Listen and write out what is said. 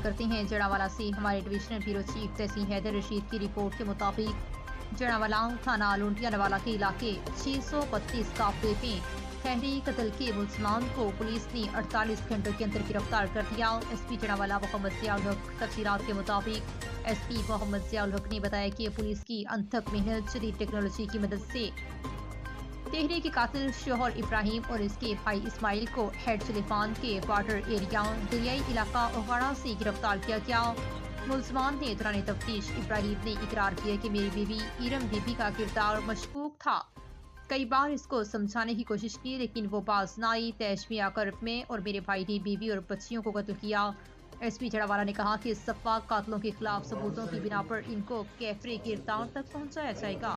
کرتے ہیں جڑاوالا سے ہمارے ڈویژنل بیورو چیف تحسین حیدر رشید کی رپورٹ کے مطابق جڑاوالا تھانہ لونڈیا نوالا کے علاقے 632 قافلے میں تحریری قتل کے ملزمان کو پولیس نے 48 گھنٹوں کے اندر گرفتار کر دیا۔ ایس پی جڑاوالا محمد ضیاء الحق تفصیلات کے مطابق ایس پی محمد ضیاء الحق نے بتایا کہ پولیس کی انتھک محنت جدید ٹیکنالوجی کی مدد سے تحریری کے قاتل شوہر ابراہیم اور اس کے بھائی اسماعیل کو ہیڈ سلیفان کے بارڈر ایریا دریائی علاقہ اوغاڑہ سے گرفتار کیا گیا۔ ملزمان نے دوران تفتیش ابراہیم نے اقرار کیا کہ میری بیوی ایرم بی بی کا کردار مشکوک تھا، کئی بار اس کو سمجھانے کی کوشش کی لیکن وہ باز نہ آئی، تیش میں آ کر میں اور میرے بھائی نے بیوی اور بچیوں کو قتل کیا۔ ایس پی جڑاوالا نے کہا کہ سفاک قاتلوں کے خلاف ثبوتوں کی بنا پر ان کو کیفرے گرفتار تک پہنچایا جائے گا۔